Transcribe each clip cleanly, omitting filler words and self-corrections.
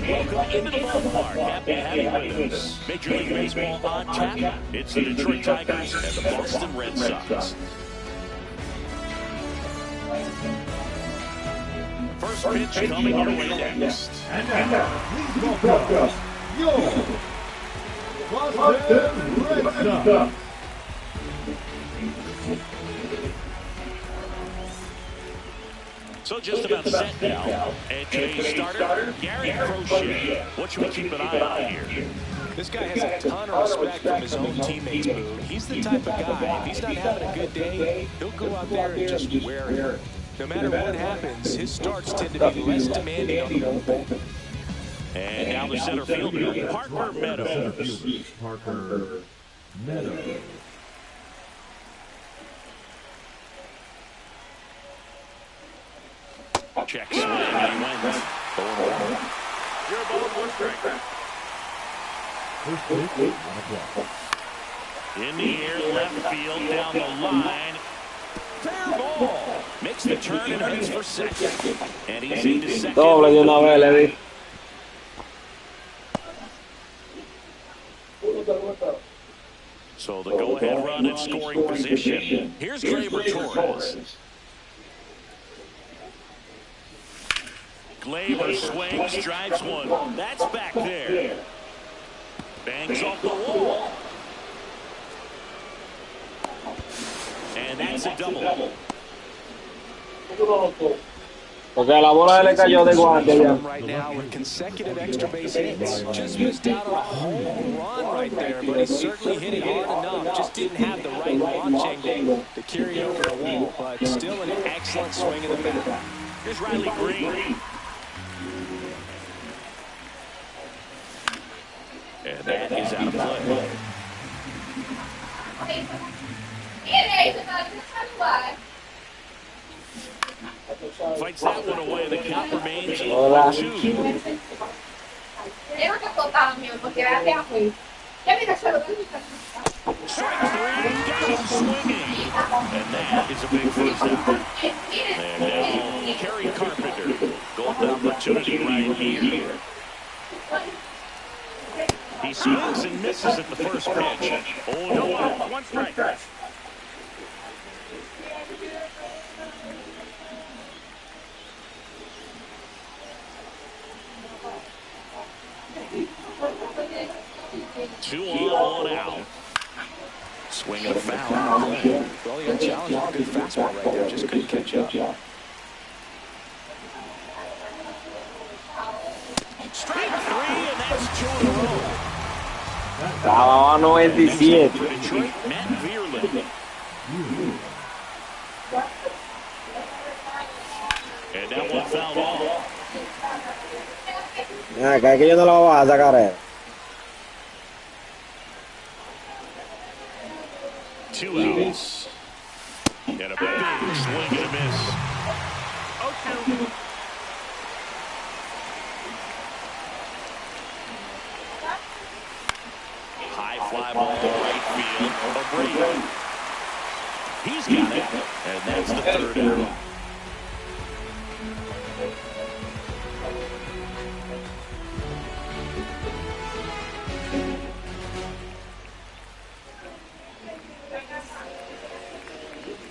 and welcome into the ballpark. Happy to have you with us. Major League Baseball on tap. It's the Detroit Tigers and the Boston Red Sox. First pitch coming your way next. And now, please welcome your Boston Red Sox. So just about set now. And today's starter, Gary Crochet. What should we keep an eye on here? This guy has a ton of respect from his own teammates, Boo. He's the type of guy, if he's not having a good day, he'll go out there and just wear it. No matter what happens, his starts tend to be less demanding on the bullpen. And now the center fielder, Parker Meadows. Parker Meadows. Check swing, and he wins. 4-1. You're ball, 1 strike. First pitch, 1 o'clock. In the air, left field, down the line. Fair ball. Makes the turn and heads for second. And he's into second. Doble de una vez, Levi. So the go-ahead run in scoring position. Here's Gleyber Torres. Gleyber swings, drives one. That's back there. Bangs off the wall. And that's a double. Porque la bola le cayó de guante ya. Right now with consecutive extra base hits. Just missed out on a home run right there, but he certainly hit it hard enough. Just didn't have the right launch angle to carry it over the wall, but still an excellent swing in the bat. Here's Riley Green. And that is out of play. Fights that one away. The count remains 1-2. Strike 3, got him swinging. And that is a big first out. And now Kerry Carpenter. Golden opportunity right here. He swings and misses at the first pitch. Oh, no, 1 strike. Two on, 1 out. Swing and a foul. Well, he unchallenged a good fastball right there. Just couldn't catch up. Strike 3, and that's 2 in a row. Estaba a 97. For Detroit, Matt Vierland. And that one fouled off. Acá es que yo no lo voy a sacar. 2 outs. And a big swing and a miss. 0-2. High fly ball to right field. Abreu. He's got it. And that's the 3rd out.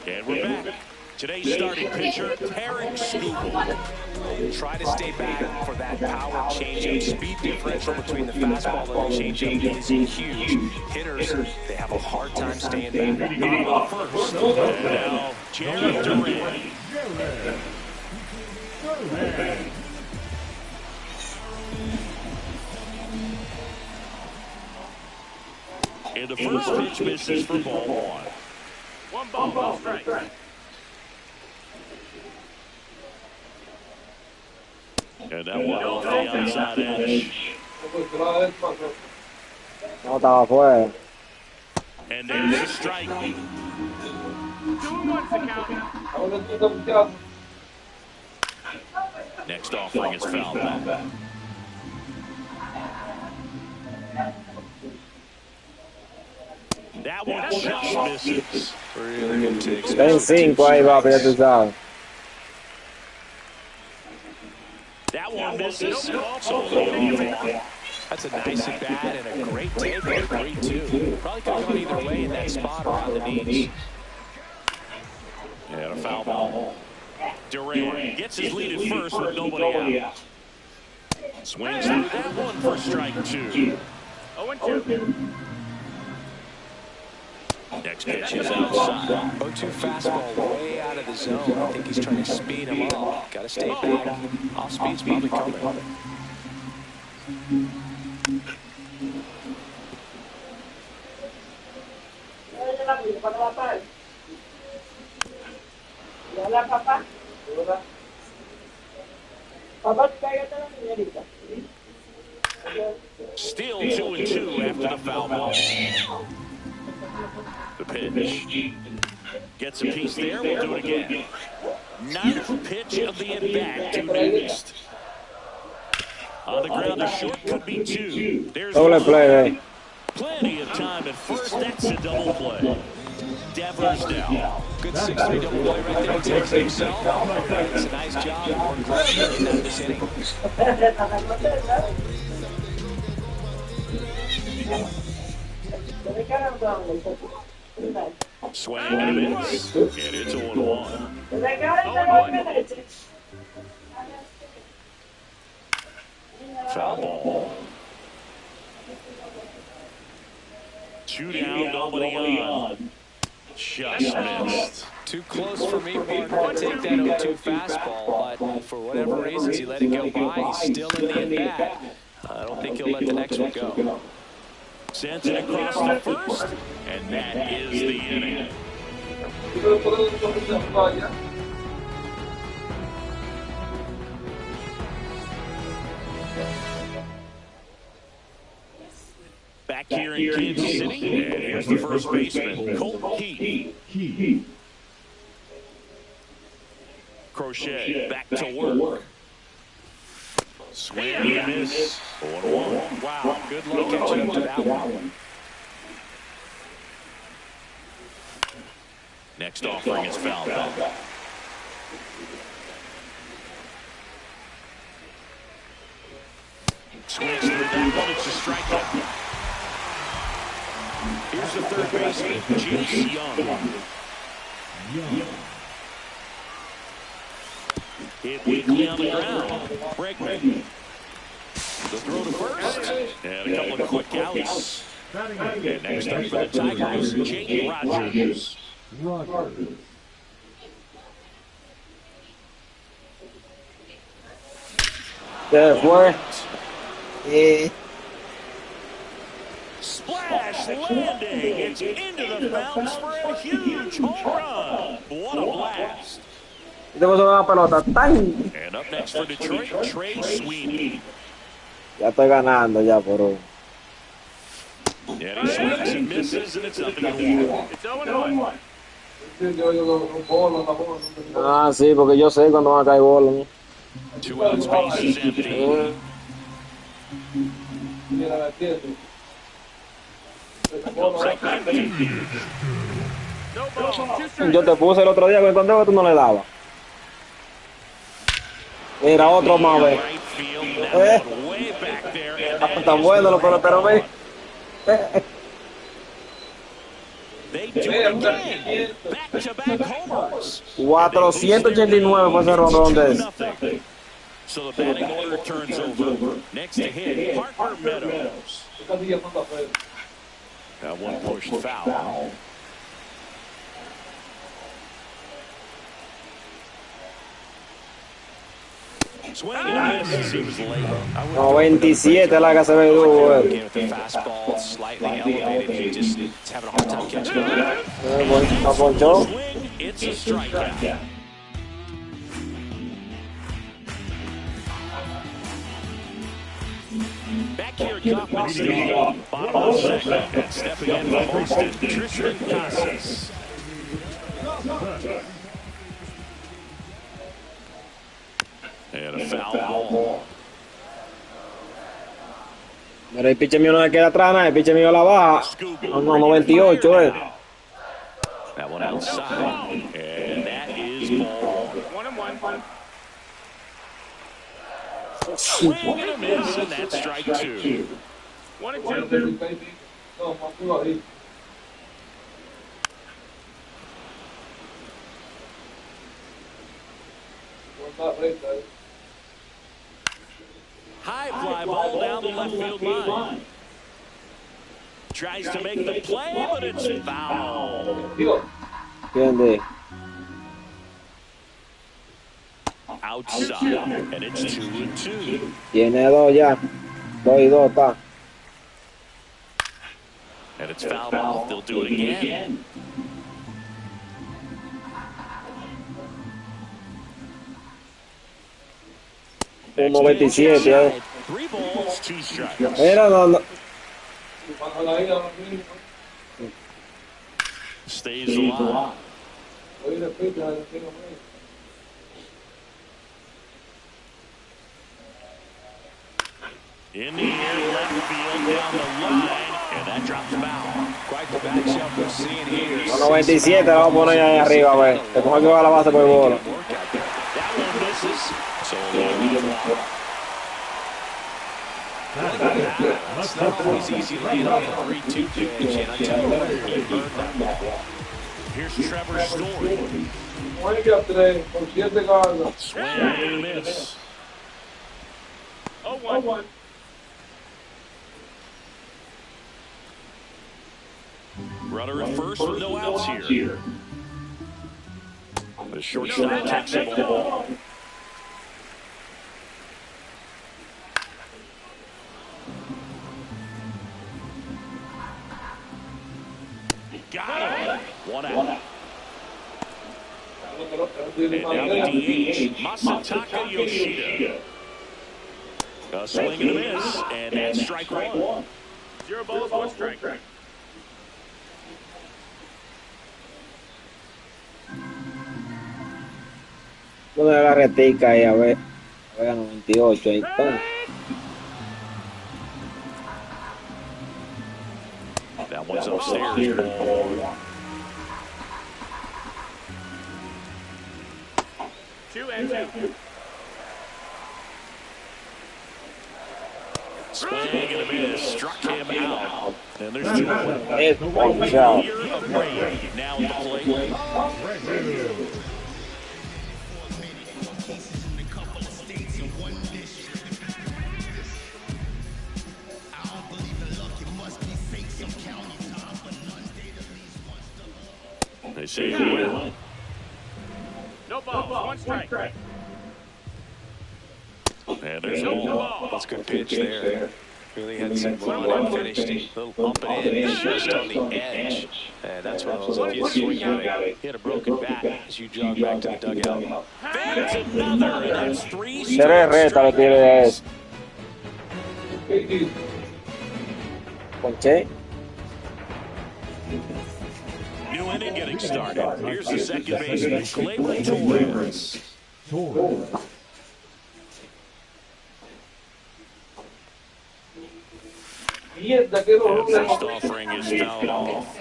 And we're back. Today's starting pitcher, Tarek Skubal. Try to stay back for that power changeup. Speed differential between the fastball and the changeup is huge. Hitters, they have a hard time staying back. First, and now Jared Durant. And the first pitch misses for ball 1. 1 ball, 1 strike. And that one off the outside edge. No estaba fuera. And there's a strike. 2-1's the count. Next offering is fouled back. That one just misses. Really good takes. Está en 5 ahí, papi, ya tú sabes. That one misses. So lead off. That's a nice at bat and a great take on 3-2. Probably could have gone either way in that spot around the knees. And a foul ball. Durant gets his lead at first with nobody out. Swings through that one for strike 2. 0-2. Next pitch is outside. 0-2 fastball way out of the zone. I think he's trying to speed him up. Got to stay back. Off speed's probably coming. Hola, papá. Hola. Papá, cállate la señorita. Still 2-2 after the foul ball. The pitch. Gets a piece there. We'll do it again. Ninth pitch of the at-bat to Newest. On the ground, the short could be 2. There's Double play, plenty of time at first. That's a double play. Devers down. Good 6-3 double play right there. He takes it himself. It's a nice job. More credit in that this inning. Swing and a miss. And it's 0-1. Foul ball. 2 down, nobody on. Just missed. Too close for me, partner, to take that 0-2 fastball, but for whatever reasons he let it go by. He's still in the at-bat. I don't think he'll let the next one go. Sends it across the first, and that is the inning. Back here in Kansas City, and here's the first baseman, Colt Heath. Crochet back to work. Swing and a miss. 0-1. Wow, good luck catching up to that one. Next offering is fouled out. Swings through that one. It's a strikeout. Here's the third baseman, Jace Young. Hit weakly on the ground. Bregman. The throw to first. And a couple of quick outs. And next up for the Tigers, Jake Rogers. Se fue. Splash landing. It's into the mountains for a huge home run. What a blast. Te puso una pelota. ¡Tan! And up next for Detroit, Trey Sweeney. Ya estoy ganando ya por hoy. And he swings and misses, and it's nothing to one. It's 0-1. Ah, sí, porque yo sé cuando van a caer bolas, ¿no? 2 outs, base is empty. Yo te puse el otro día con el que tú no le dabas. Mira, otro más, ve. Tan bueno los peloteros, ve. They do it again. Back-to-back homers. 489 fue ese ronrón de ese. So the batting order turns over. Next to hit, Parker Meadows. That one pushed foul. Swing and miss. He was late. 97 la que se ve duro, Again with the fastball slightly elevated. He just is having a hard time catching up. ¿La ponchó? Swing, it's a strikeout. Back here at Kauffman Stadium, bottom of the second, and stepping in for Holston, Tristan Casas. And a foul ball. Pero el pitcher mío no le queda atrás nada, el pitcher mío la baja. No, 98, That one outside, and that is ball. 1-1. Swing and a miss, and that's strike 2. 1-2. High fly ball down the left field line. Tries to make the play, but it's foul. ¿Entiendes? Outside, and it's 2-2. Tiene 2 ya. 2-2 está. And it's fouled off. They'll do it again. Un 97. 3 balls, 2 strikes. Mira, no. Stays alive. In the air, left field, down the line, and that drops foul. Quite the matchup we're seeing here. 97 la vamos a poner ahí arriba, güey. Te coge que va a la base por el bolo. That one misses. So It's not always easy laying off a 3-2 pitch, and I tell you what, he earned that ball. here's Trevor's story. Wake up today from 7 guards. Swing and a miss. 0-1. Runner at first with no outs here. The shortstop takes the ball. Got him. 1 out. And now the DH, Masataka Yoshida. A swing and a miss, and that's strike 1. 0 balls, 1 strike. Una de la retica ahí, a ver. A ver, 98 ahí está. That one's upstairs. 2-2. Swing and a miss, struck him out. And there's 2 left. Es ponchado. Year of rain. Now at the plate. They say you will. No balls, 1 strike. And there's no ball. That's a good pitch there. Really had some run and finished a little bump it in just on the edge. And that's one of those, if you swing at it, hit a broken bat as you jog back to the dugout. That's another, and that's 3 Tres strikes. retas le tiene a eso. Ponché. New inning getting started. Here's the second baseman, Gleyber Torres. And first offering is fouled off.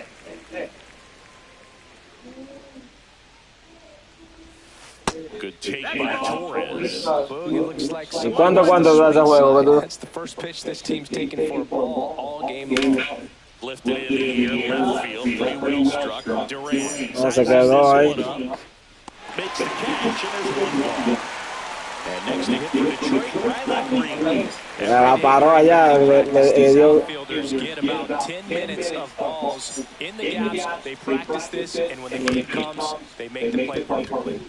Good take by Torres. Boog, it looks like ¿Y cuánto da ese juego? that's the first pitch this team's taken for a ball all game long. Lifted in the air, left field, pretty well struck. Durant. No, se quedó ahí. Makes the catch, and there's 1 ball. And next to hit for Detroit, Riley Green. La paró allá, le These dio. outfielders get about 10 minutes of balls in the gaps. They practice this, and when the game comes, they make the play perfectly.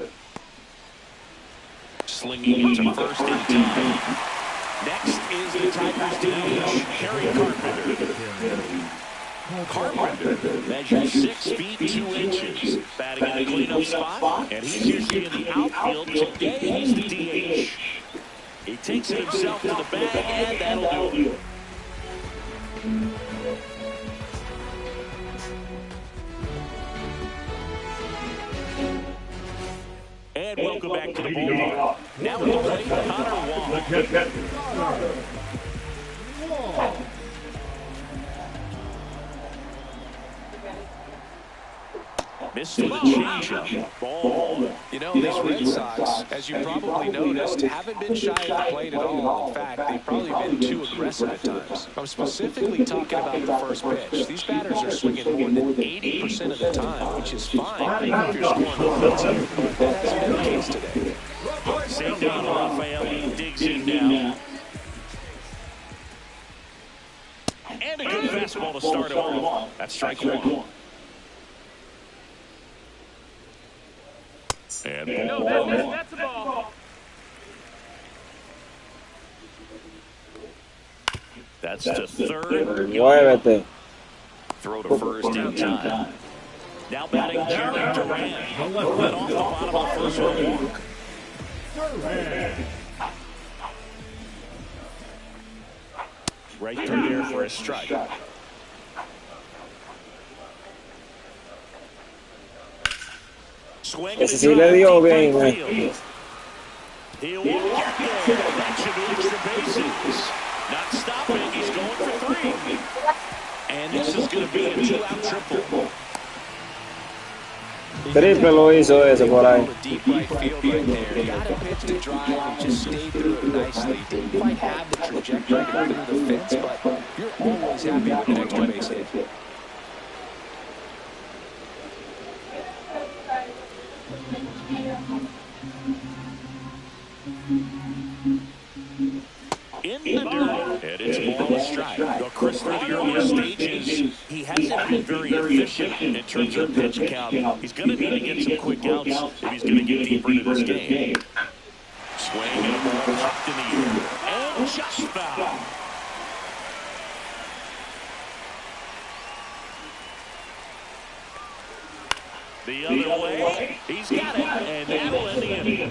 Slinging it to first in time. Next is the Tigers' DH, Harry Carpenter. Carpenter measures 6 feet 2 inches, batting in the cleanup spot, and he's usually in the outfield. Today he's the DH. He takes it himself to the bag, and that'll do it. And welcome back to the ballpark. Now we play Connor Wong. Missed with a changeup. Ball 1. You know, these Red Sox, as you probably noticed, haven't been shy of the plate at all. In fact, they've probably been too aggressive at times. I'm specifically talking about the first pitch. These batters are swinging more than 80% of the time, which is fine if you're scoring runs, but that hasn't been the case today. Save down Rafael. He digs in now. And a good fastball to start him off. That's strike 1. And That's a ball. that's to third. Muévete. Throw to first in time. Now batting Jerry Duran. Led off the bottom of the first one walk. Right through there for a strike. Ese sí le dio bien. He'll get there. That should be extra bases. Not stopping. He's going for 3. And this is going to be a 2-out triple. Triple lo hizo ese por ahí. Deep right field right there. He got a pitch to drive and just stayed through it nicely. Didn't quite have the trajectory to go through the fence, but you're always happy with an extra base hit. In the dirt, and it's ball a strike. Though Chris, through the early stages, he hasn't been very efficient in terms of pitch count. He's going to need to get some quick outs if he's going to get deeper into this game. Swing and a ball popped in the air. And just foul. The other way, he's got it, and that'll end the inning.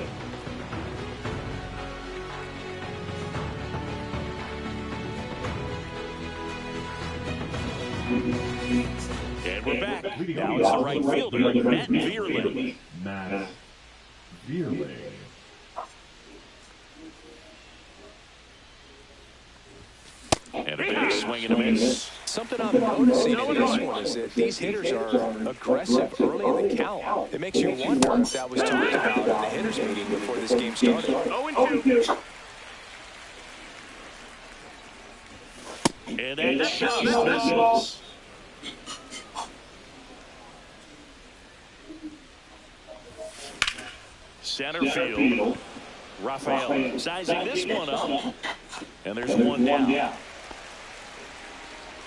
And we're back. Now it's the right fielder, Matt Vierling. Matt Vierling. And a big swing and a miss. Something I'm noticing in this one is that these hitters are aggressive early in the count. It makes you wonder if that was talked about in the hitters meeting before this game started. 0-2. And that just misses. Center field. Rafael sizing this one up. And there's one down.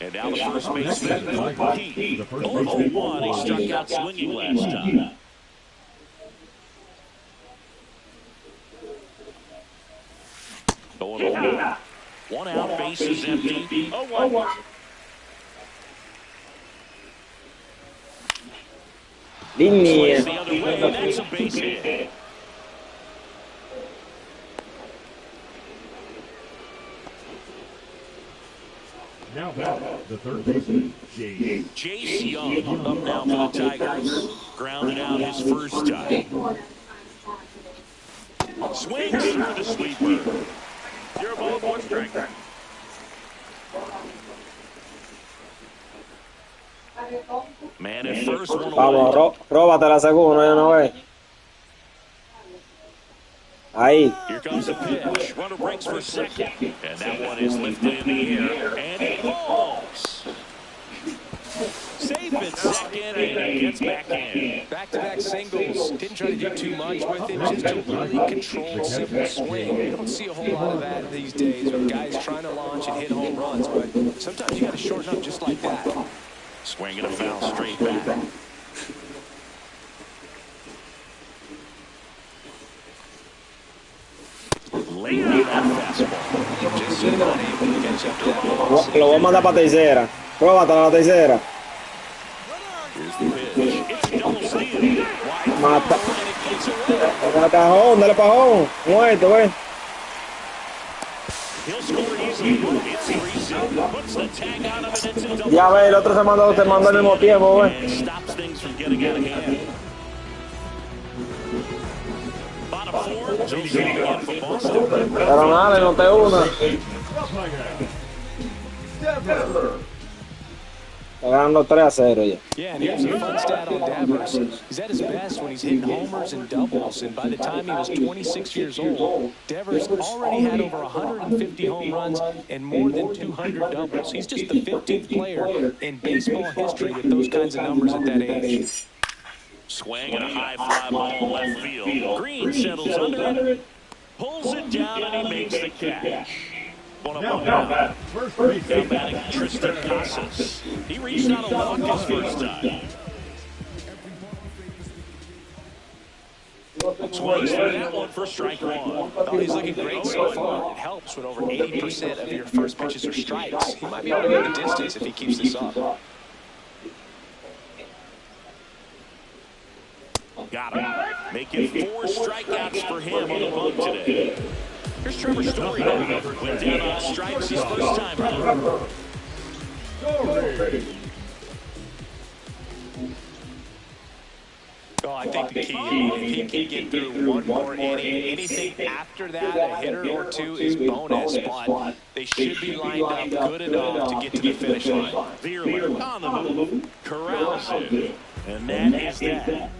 And now the first baseman, Pete. 0-1. He struck out swinging last time. Going over. 1 out, base is empty. 0-1. Línea. The other way, and that's a base hit. Now the third baseman, Jace Young up now for the Tigers. Grounded out his first time. Swings through the sweeper. 0 ball, 1 strike. Man at first, 1 away. Vamos, róbate la segunda, ya no ves. Ahí. Here comes the pitch. Runner breaks for second. And that one is lifted in the air. And it falls. Safe at second, and it gets back in. Back-to-back singles. Didn't try to do too much with it. Just a really controlled, simple swing. You don't see a whole lot of that these days with guys trying to launch and hit home runs. But sometimes you got to shorten up just like that. Swing and a foul straight back. Late on that fastball. Just not able to catch up to that. Lo voy a mandar para tercera. Róbate la tercera. Here's the pitch. It's a double steal. Wide Mata. and it gets away. Dale pajón, dale pajón. Muerto, güey. He'll score easily. It's 3-0. Puts the tag on him, and it's a double. Ya ve, el otro te mandó al mismo tiempo, güey. And stops things from getting out of hand. Bottom 4. Jones in for Boston. Pero nada, no te una. Está ganando 3-0 ya. Yeah, and here's a fun stat on Devers. He's at his best when he's hitting homers and doubles, and by the time he was 26 years old, Devers already had over 150 home runs and more than 200 doubles. He's just the 15th player in baseball history with those kinds of numbers at that age. Swing and a high fly ball left field. Green settles under it, pulls it down, and he makes the catch. One up now. First base. Now batting Tristan Casas. He reached out a walk his first time. Swings through that one for strike one. Oh, he's looking great so far. It helps when over 80% of your first pitches are strikes. He might be able to go the distance if he keeps this up. Got him. Making 4 strikeouts for him on the bump today. Here's Trevor Story now. Went down on strikes his first time through. Oh, I think the key, if he can get through one more inning, anything after that, a hitter or two is bonus, but they should be lined up good enough to get to the finish line. Veerman on the move. Corrals it. And that is that.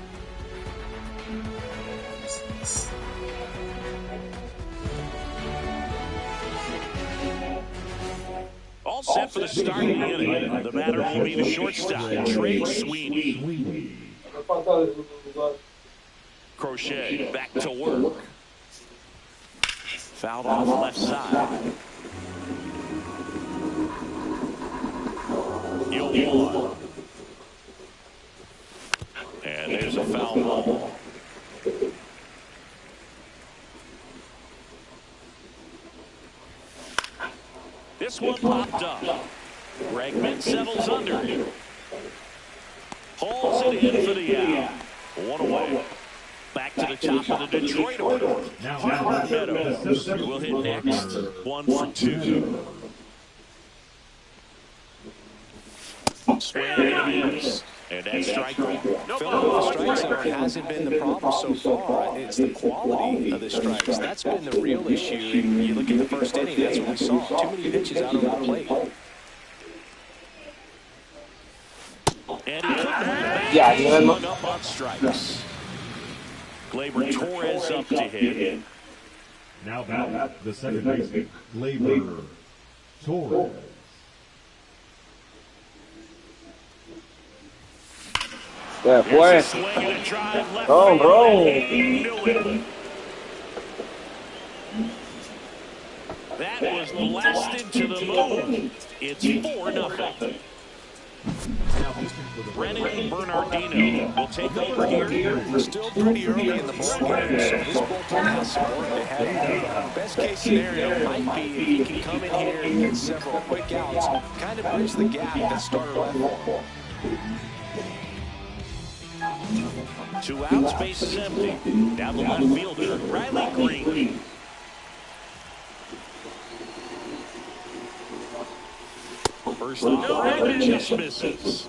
All set for the start of the inning. The batter will be the shortstop, Trey Sweeney. Crochet back to work. Fouled off left side. 0-1. And there's a foul ball. This one popped up. Bregman settles under it. Hauls it in for the out. One away. Back to the top of the Detroit order. Now, Meadows will hit next. 1 for 2. Swing and miss. And that's strike one. Filling off the strike zone hasn't been the problem so far. It's the quality of the strikes. That's been the real issue. You look at the first inning, that's what we saw. Too many pitches out over the plate. And he couldn't hold back. Yeah, He hung up on strikes. Gleyber Torres up to hit. now back the second baseman, Gleyber Torres. Se fue. Swing and a drive left Wrong, field, wrong. and he knew it. That was blasted to the moon. It's 4-0. Brennan Bernardino will take over here. We're still pretty early in the ballgame, so this bullpen has some work ahead. Best case scenario might be if he can come in here and get several quick outs, kind of bridge the gap that starter left for. 2 outs, base is empty. Down the left fielder, Riley Green. First no, and it just misses.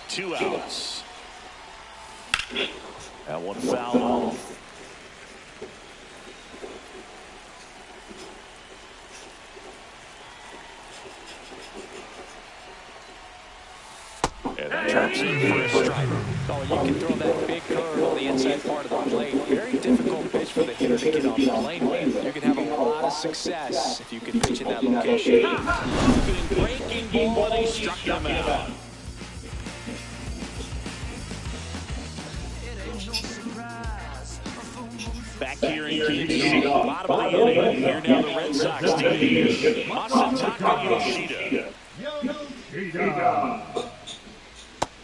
Two outs. That one fouled off. And that traps in for a strike. Oh, you can throw that big curve on the inside part of the plate. Very difficult pitch for the hitter to get off the plane with. You can have a lot of success if you can pitch in that location. Breaking ball, and he struck him out. Back here in Kansas City, bottom of the inning. Here now the Red Sox team. Masataka Yoshida.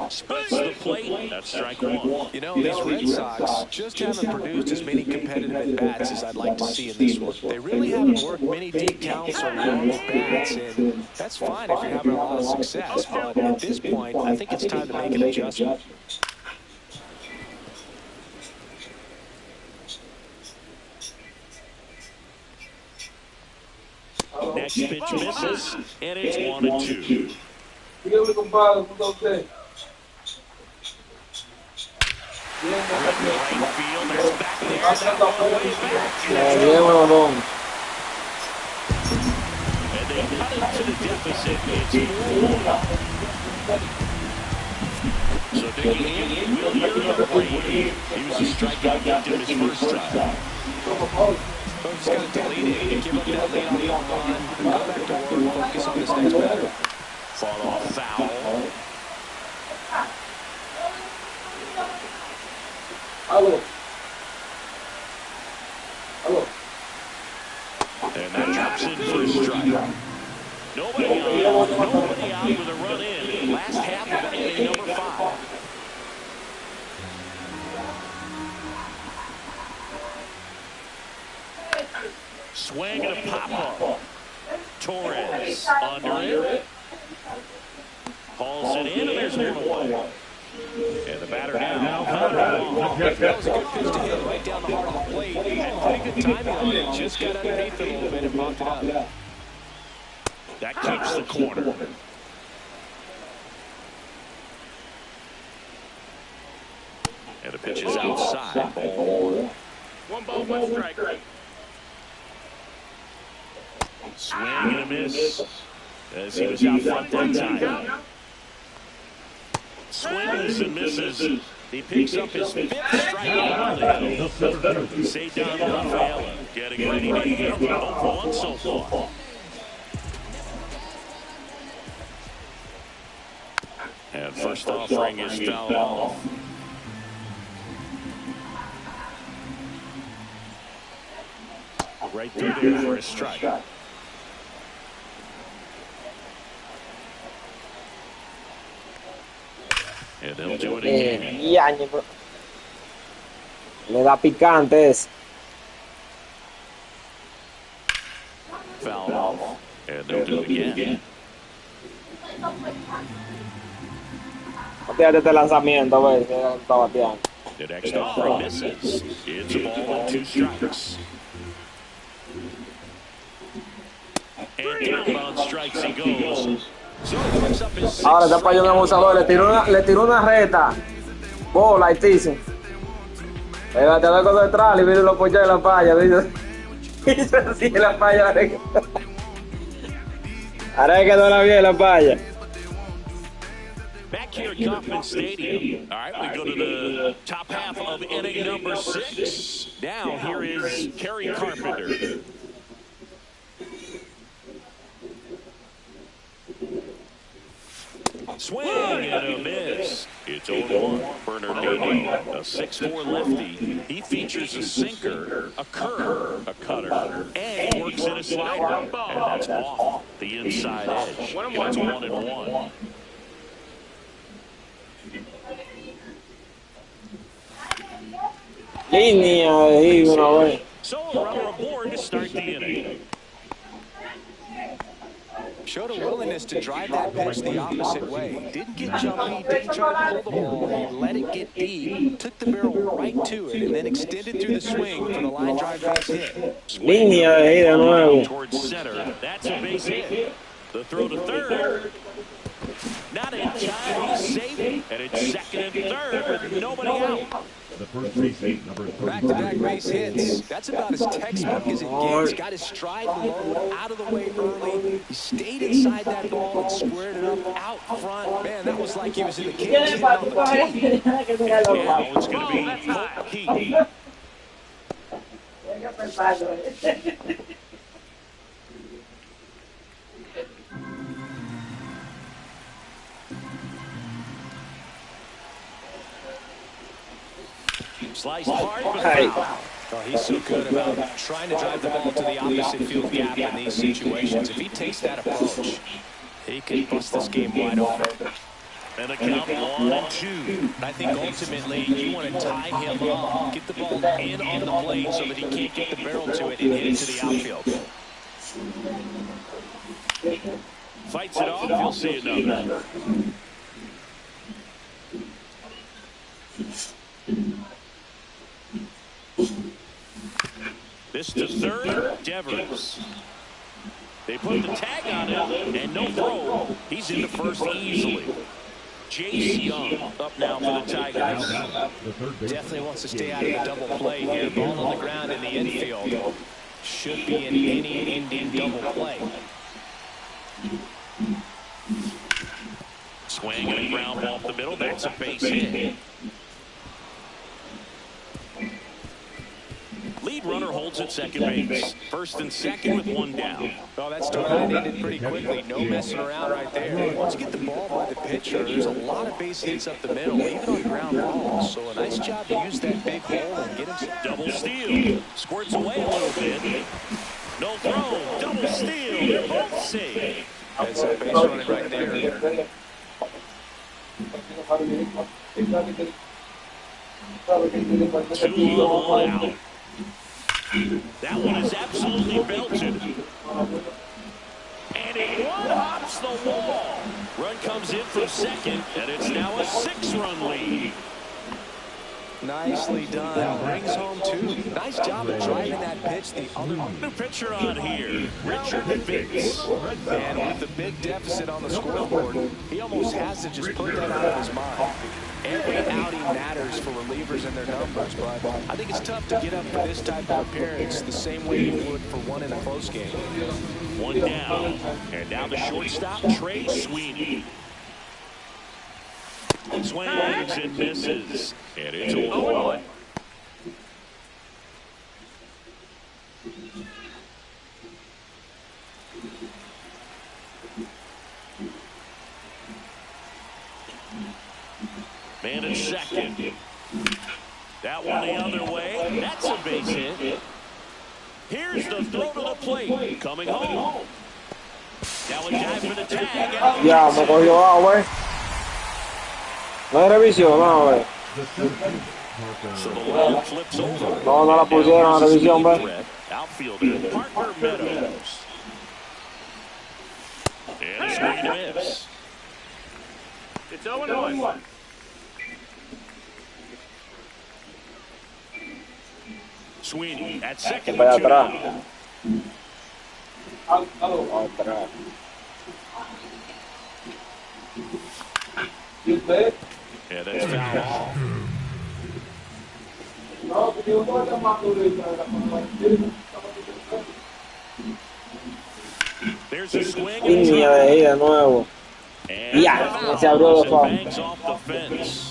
Splits the plate. That's strike one. You know, these Red Sox just haven't produced as many competitive at-bats as I'd like to see in this one. They really haven't worked many deep counts or long at-bats, and that's fine if you're having a lot of success. But at this point, I think it's time to make an adjustment. Next pitch misses, and it's 1-2. Right field, that's back there. That one way back. Bien, Rodón. And they cut it to the deficit. It's 4-1. So digging in, Will Year of Brady. He was a strikeout victim his first time. Well, just got to delete it. Give up that lead on the run. Go back to work. Focus on this next batter. Fought off foul. And that drops in for a strike. Nobody out with a run in. Last half of inning number 5. Swing and a pop-up. Torres under it. Hauls it in, and there's 1-1. And the batter now. That was a good pitch to hit right down the heart of the plate. Had pretty good timing on it. Just got underneath it a little bit and bumped it up. That keeps the corner. And the pitch is outside. Ball 1. 1-1 strike. Swing and a miss as he was out front that time. Swings and misses. He picks up his 5th strikeout of the hill. Cedar Rafaela getting ready to hit. 0-1 so far. And first offering is fouled off. Right through there for a strike. And they'll do it again. Le da picante ese. Foul off. And they'll do it again. Fíjate este lanzamiento, güey. Está bateando. The next offering misses. It's a ball and 2 strikes. And down on strikes he goes. So he picks up his 6th. Ahora está para un abusador. Le tiró una reta. Bola, altísimo. El bateador con detrás y vino y lo ponchó en la palla. Hizo así en la palla. Ahora que quedó la bien la palla. Back here at Kauffman Stadium. All right, we go to the top half of inning number 6. Now here is Kerry Carpenter. Swing and a miss. It's 0-1. Bernardino, a 6'4" lefty. He features a sinker, a curve, a cutter, and he works in a slider. And that's off the inside edge. It's 1-1. Línea ahí una vez. So a runner aboard to start the inning. Showed a willingness to drive that pitch the opposite way. Didn't get jumpy, didn't try to pull the ball. He let it get deep, took the barrel right to it, and then extended through the swing for the line drive base hit. Línea ahí de nuevo. Towards center. That's a base hit. The throw to third. Not in time. He's safe. And it's second and third with nobody out. The first baseman, number 30. Back-to-back base hits. That's about as textbook as it gets. Got his stride low, out of the way early. He stayed inside that ball and squared it up out front. Man, that was like he was in the cage hitting on the tee. Now it's going to be Hope Heat. Sliced hard, but foul. Oh, he's so good about trying to drive the ball to the opposite field gap in these situations. If he takes that approach, he can bust this game wide open. And a count 1-2. I think ultimately you want to tie him up, get the ball in on the plate so that he can't get the barrel to it and hit it to the outfield. Fights it off, you'll see another. This to third, Devers. They put the tag on him, and no throw. He's into first easily. Jace Young up now for the Tigers. The third base. Definitely wants to stay out of the double play here. Ball on the ground in the infield. Should be an inning-ending double play. Swing and a ground ball up the middle. That's a base hit. Lead runner holds at second base. First and second with one down. Well, that start ended pretty quickly. No messing around right there. Once you get the ball by the pitcher, there's a lot of base hits up the middle, even on ground balls. So a nice job to use that big hole and get him. Double steal. Squirts away a little bit. No throw. Double steal. They're both safe. That's a base running right there. Two all out. That one is absolutely belted. And it one-hops the wall. Run comes in from second, and it's now a 6-run lead. Nicely done. Brings home two. Nice job of driving that pitch. The other New pitcher on here, Richard Vince. and with the big deficit on the scoreboard, he almost has to just put that out of his mind. Every outing matters for relievers and their numbers, but I think it's tough to get up for this type of appearance the same way you would for one in a close game. One down, and now the shortstop, Trey Sweeney. Swings and misses, and it's a 1-1. Man at second. That one the other way. That's a base hit. Here's the throw to the plate. Coming home. Now a guy for the tag. Ya, me cogió agua, No hay revisión, no, güey. So the ball flips over. No, no la pusieron a revisión, güey. Outfielder Parker Meadows. And a swing and a miss. It's 0-1. Sweeney at second. Vaya with two atrás. down. Atrás. Yeah, that's foul. There's a swing and Línea de ahí de nuevo. and Ya, se abrió fouls de and foul. bangs off the fence.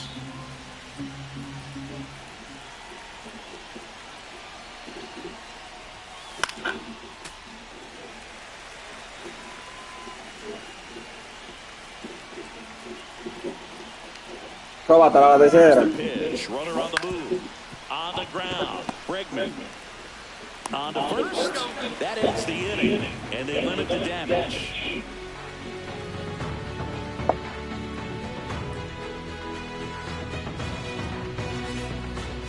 Róbate la tercera. Pitch, runner on the move. On the ground, Bregman. On to first. That ends the inning, and they limit the damage.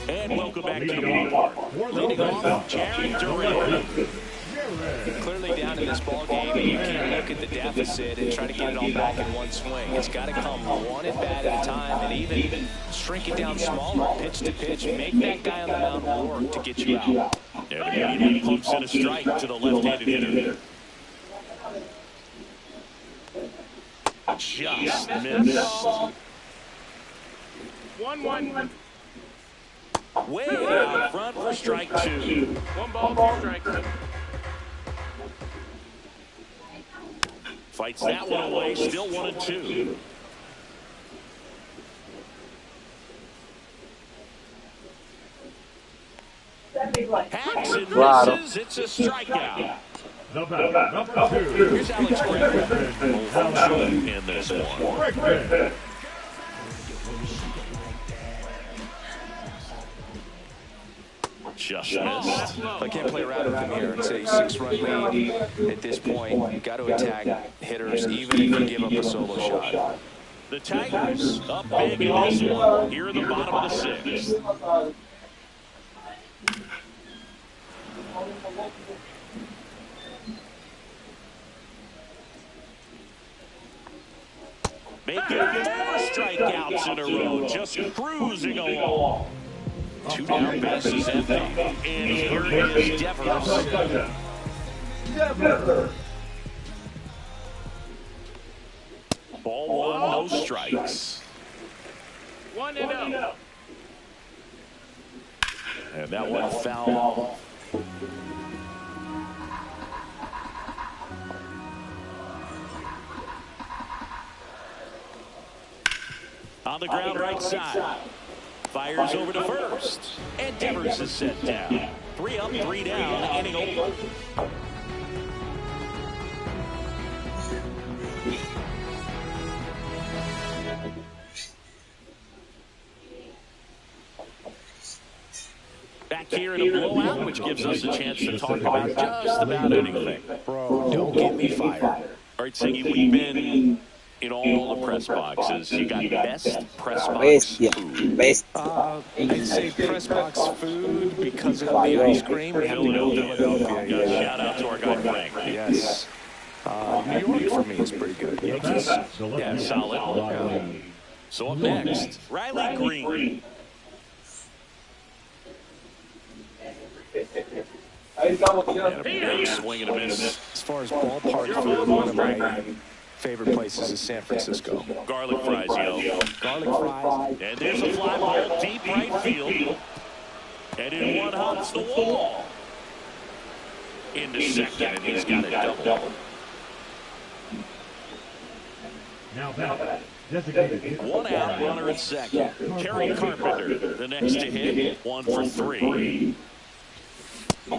And welcome back to the ballpark. Leading off, Jared Durant. Clearly down in this ball game, and you can't look at the deficit and try to get it all back in one swing. It's got to come one at bat at a time, and even shrink it down smaller, pitch to pitch. Make that guy on the mound work to get you out. And immediately pumps in a strike to the left-handed hitter. Just missed. 1-1. Way out front for strike two. 1 ball, 2 strikes. Fights that one away, still 1-2. Hacks and misses. It's a strikeout. The batter, number 2. Here's Alex Bregman. Home short in this one. Bregman. Just missed. I can't play around with him here. It's a 6-run lead at this point. Got to attack hitters, even if you give up a solo shot. The Tigers up big in this one. Here in the bottom of the 6th. Making 4 strikeouts in a row, just cruising along. 2 down, bases empty. And here is Devers. Ball 1, no strikes. 1-0. And that one foul. On the ground right side. Fires over to first. And Devers is set down. 3 up, 3 down, inning over. Back here in a blowout, which gives us a chance to talk about just about anything. Bro, don't get me fired. All right, Siggy, we've been in all the press boxes. You got best press box food. I'd say press box food because of the ice cream. We have to go to Philadelphia. Yeah, shout out to our guy Frank. Yes. New York for me is pretty good. Yankees. Yeah, solid. So up next, Riley Green. Swing and a miss. As far as ballpark food, one of my favorite places is San Francisco. Garlic fries, yo. Garlic fries. And there's a fly ball deep right field. And in one hops the wall. Into second, and he's got it double. Now back. Designated. One out, runner at second. Kerry Carpenter, the next to hit. 1 for 3.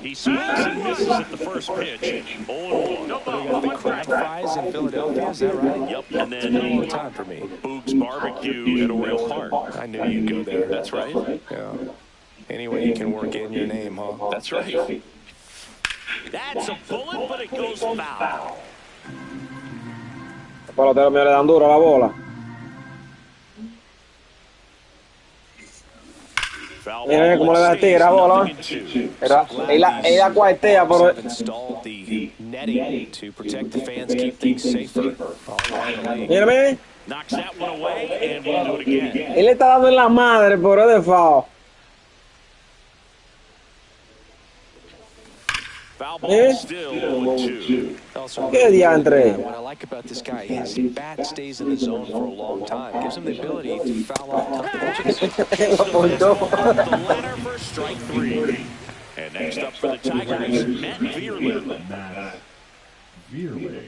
He swings and misses at the first pitch. 0-1. The crab fries in Philadelphia, is that right? Yep, and It's been a long then time for me. Boog's Barbecue at Oriole Park. I knew you'd go there. That's right. Yeah. Any way you can work in your name, huh? That's right. That's a bullet, but it goes foul. Los peloteros míos le dan duro a la bola. Mira cómo le da el Tigre a la bola. Ella cuartea, pero Installed the netting to protect the fans, keep things safer. mírame, Knocks that one away, and we'll do it again. él le está dando en la madre, pero es de foul. Foul ball still 0-2. ¿Qué diantre? What I like about this guy, his bat stays in the zone for a long time. Gives him the ability to foul off tough pitches. Lo apuntó. The ladder for strike 3. And next up for the Tigers, Matt Vierling. Matt Vierling.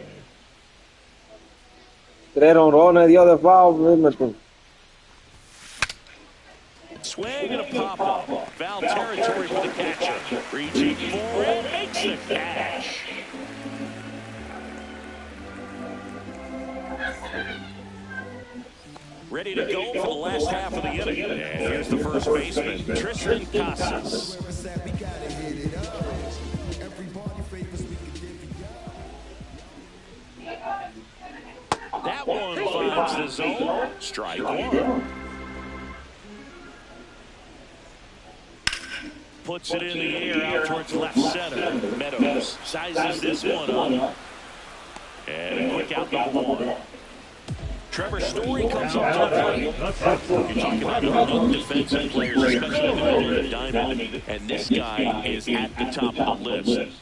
3 honrones dio de foul. Dime tú. Swing and a pop-up. Foul territory for the catcher. Reaching for it, makes the catch. Ready to go for the last half of the inning. And here's the first baseman, Tristan Casas. That one finds the zone. Strike 1. Puts it in the air out towards left center. Meadows sizes this one up. And a quick out number 1. Trevor Story comes up to the plate. You're talking about elite defensive players, especially in the middle of the diamond. And this guy is at the top of the list.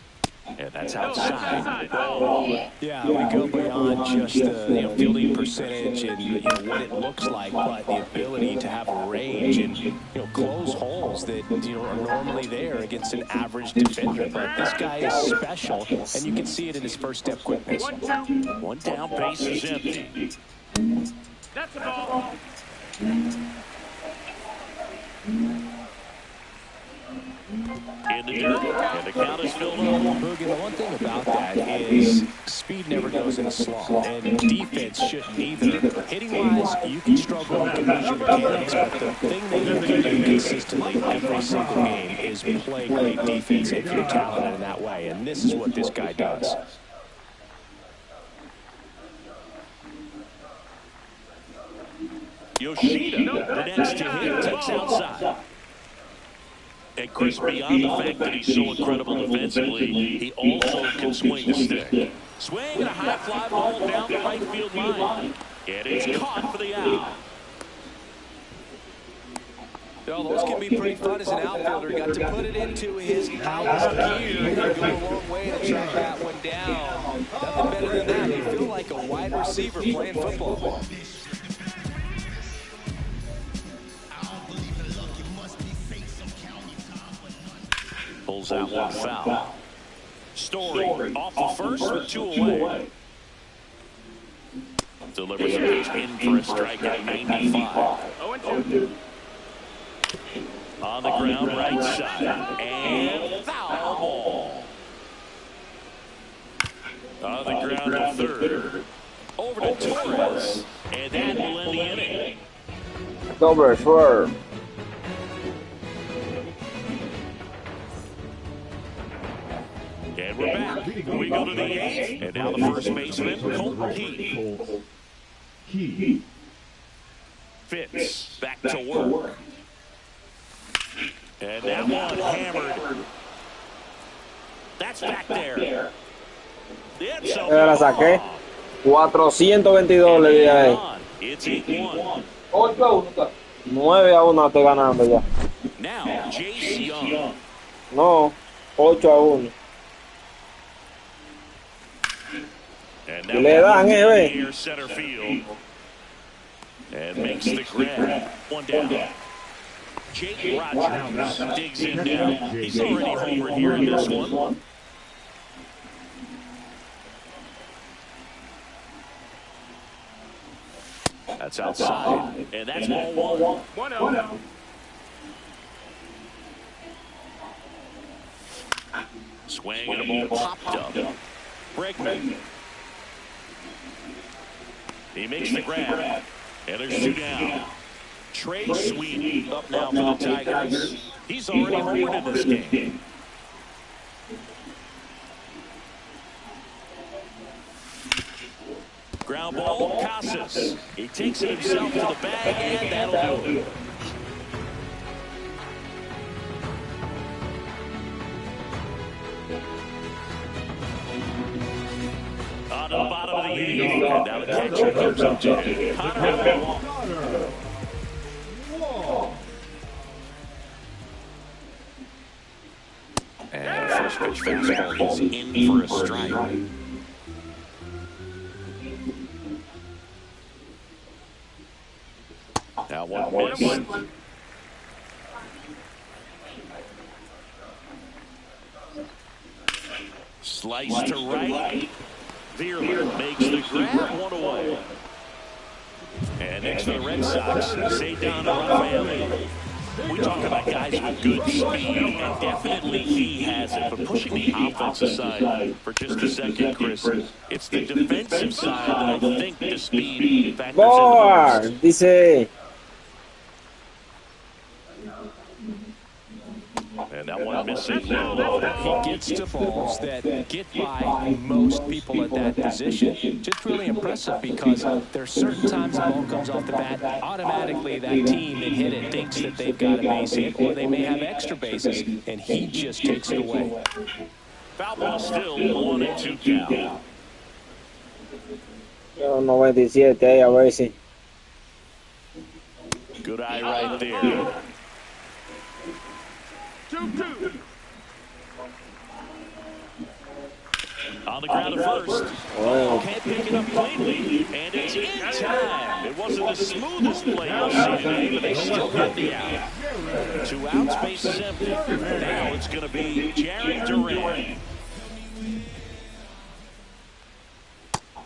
And that's outside. Yeah, we go beyond just the fielding percentage and what it looks like, but the ability to have a range and close holes that are normally there against an average defender. But this guy is special, and you can see it in his first step quickness. 1-2. One down, base is empty. That's a ball. In the dirt, and the count is filled up. Boogie, the one thing about that is speed never goes in a slump, and defense shouldn't either. Hitting-wise, you can struggle, you can lose your mechanics, but the thing that you can do consistently every single game is play great defense if you're talented in that way, and this is what this guy does. Yoshida, the next to hit, takes outside. And Chris, beyond the fact that he's so incredible defensively, he also can swing the stick. Swing and a high fly ball down the right field line. And it's caught for the out. Those can be pretty fun as an outfielder. Got to put it into his highest gear and go a long way to track that one down. Nothing better than that. You feel like a wide receiver playing football. Pulls that one foul. Story off the first with 2 away. Delivers a pitch in for a strike at 95. 0-2. On the ground, right side. And foul ball. On the ground to third. Over to Torres. And that will end the inning. Over, sure. And we're back. We go to the 8th. And now the first baseman, Colton Heat. Fitz back to work. And that one hammered. That's back there. It's Ya la saqué. 422 le di a él. It's 8-1. 9-1 estoy ganando ya. Now, Jace Young. No, 8-1. And Le dan, ve. near center field. And makes the grab. One down. Jake Rogers digs in now. He's already homered here in this one. That's outside. And that's ball 1. 1-0. Swing and a ball popped up. Bregman. He makes the grab. And there's 2 down. Trey Sweet up now for the Tigers. He's already homered in this game. Ground ball, Casas. He takes it himself to the bag, and that'll do it. On to the bottom of the 8th, and now the catcher comes up to hit. Connor Wong. And first pitch fastball, he's in for a strike. Now one miss. Slice to right. Veerler makes the grab, 1 away. And next for the Red Sox, Cedar Rafaeli. We talk about guys with good speed, and definitely he has it. But pushing the offensive side for just a second, Chris, it's the defensive side that I think the speed factors in the most. Dice. And that one missing low. He gets to balls that get by most people at that position. Just really impressive because there's certain times the ball comes off the bat, automatically that team that hit it thinks that they've got a base hit, or they may have extra bases, and he just takes it away. Foul ball still 1-2 count. 97 ahí a ver si. Good eye right there. 2-2. On the ground at first. Oh, can't pick it up cleanly, and it's in time. It wasn't the smoothest play you'll see today, but they still got the out. 2 outs, base is empty. Now it's going to be Jarren Duran.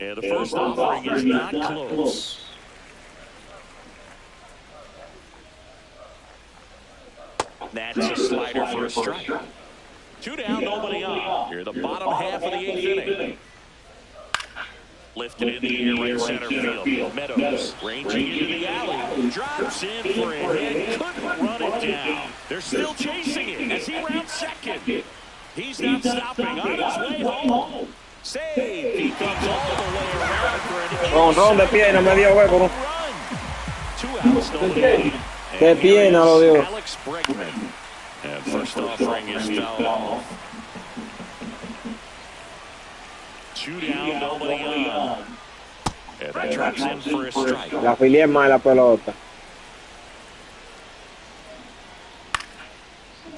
And the first offering is not close. That's a slider for a strike. 2 down, nobody on. Here, the bottom half of the 8th inning. Lifted in the air, right center field. Meadows ranging into the alley. Drops in for a hit. Couldn't run it down. They're still chasing it as he rounds second. He's not stopping on his way home. Save. He comes all the way around for an Ron de pierna, me dio hueco, ¿no? run. 2 outs, nobody. De pierna lo dio. Alex Bregman. And first offering is foul off. 2 down, nobody on. And that drops in for a strike. La filié más la pelota.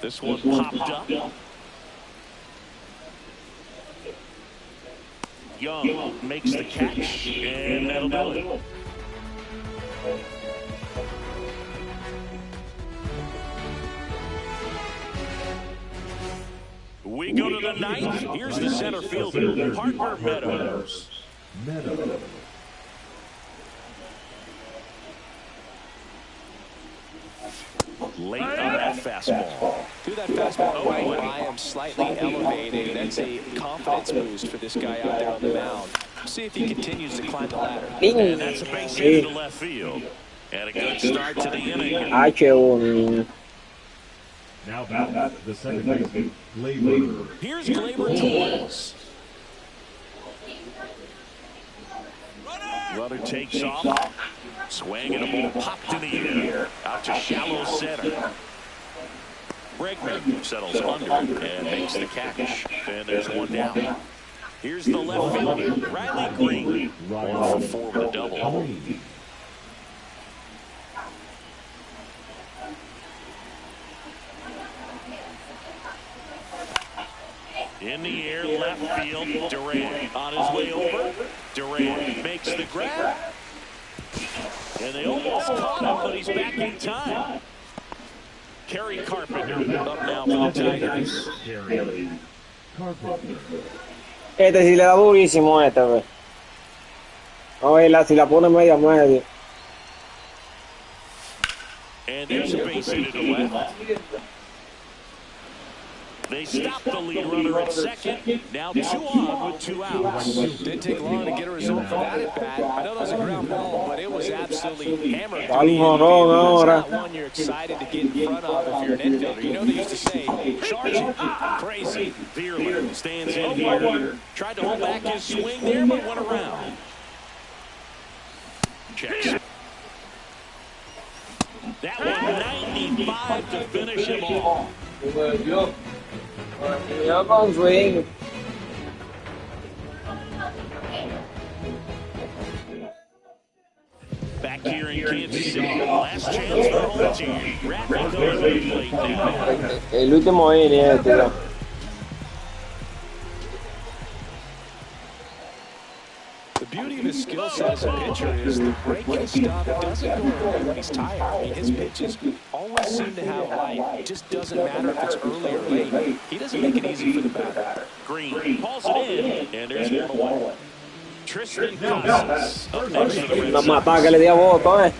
This one popped up. Young makes the catch, and that'll do it. We go to the ninth. Here's the center fielder, Parker Meadows. Late on that fastball. Threw that fastball right by him, slightly elevated. That's a confidence boost for this guy out there on the mound. See if he continues to climb the ladder. And that's a base hit to left field. And a good start to the inning. H1. Now back the second baseman, Glaber. Here's Glaber Tools. Runner takes off. Swing and a ball popped in the air. Out to shallow center. Bregman settles under and makes the catch. And there's one down. Here's the left fielder, Riley Green. 1 for 4 with a double. In the air, left field, Durant on his way over. Durant makes the grab. And they almost caught him, but he's back in time. Kerry Carpenter up now for the Tigers. Este sí le da durísimo ve. A ver si la pone media. And there's a base hit to the left. They stop the lead runner at second. Now 2 on with 2 outs. Didn't take long to get a result for that at bat. I know that was a ground ball, but it was absolutely hammered. Dale un jonrón ahora. That's not one you're excited to get in front of if you're an infielder. You know they used to say, charge it. Crazy. Veerler stands in here. Tried to hold back his swing there, but went around. Checks. That one 95 to finish him off. Yo con swing. Back here in Kansas City, last chance for home team. Raffy goes to the plate now. El último inning ya. The beauty of his skill set as a pitcher is the breaking stuff doesn't go away when he's tired. I mean, his pitches always seem to have life. It just doesn't matter if it's early or late. He doesn't make it easy for the batter. Green calls it in, and there's one away. Tristan Casas up next for the Red Una Sox. matada que le di a voto,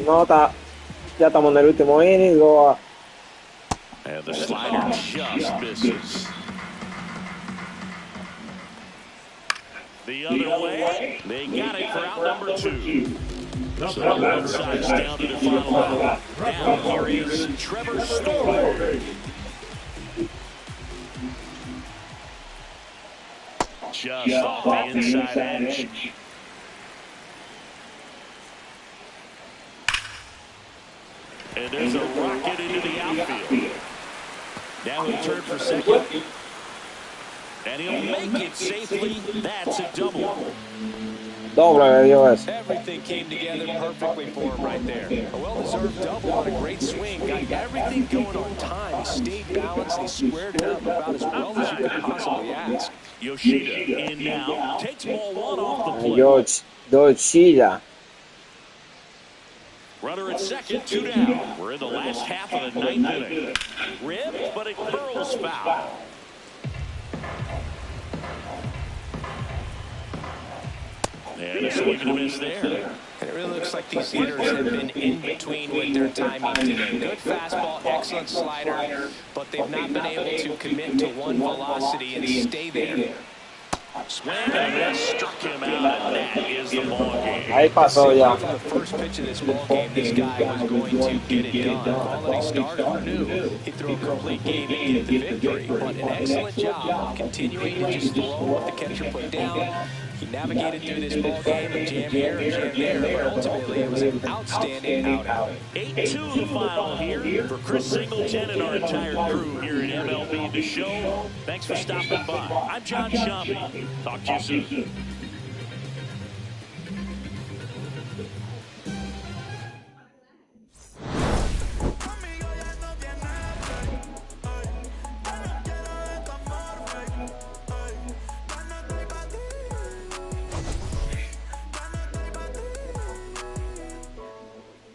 No está. Ya estamos en el último inning. And the slider just misses. The other way, they got it for out number 2. So one side's down to the final out. Now here is Trevor Story. Just off the inside edge. And there's a rocket into the outfield. Now he'll turn for second. And he'll make it safely. That's a double. Doble le dio eso. Everything came together perfectly for him right there. A well-deserved double on a great swing. Got everything going on time. He stayed balanced. He squared it up about as well as you could possibly ask. Yoshida in now. Takes ball 1 off the plate. Yoshida. Runner at second, 2 down. We're in the last half of the 9th inning. Ripped, but it curls foul. And a swing and a miss there. And it really looks like these hitters have been in between with their timing today. Good fastball, excellent slider, but they've not been able to commit to one velocity and stay there. Swing and a miss, struck him out, and that is the ball game. Ahí pasó ya. From the first pitch of this ball game, this guy was going to get it done. Quality starter knew he'd throw a complete game and get the victory, but an excellent job of continuing to just throw what the catcher put down. He navigated through this ball game and jammed here and jammed there, but ultimately it was an outstanding outing. 8-2 the final here for Chris Singleton and our entire crew here at MLB The Show. Thanks for stopping by. I'm John Shampi. Talk to you soon.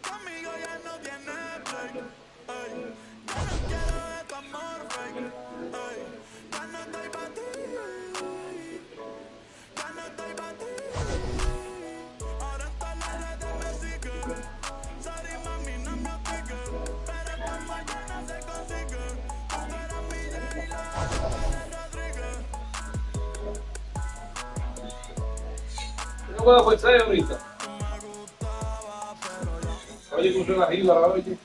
Conmigo ya no tiene break. Ey, ya no quiero de tu amor. juega por 6 ahorita. Oye, que usted la jíbara, oye.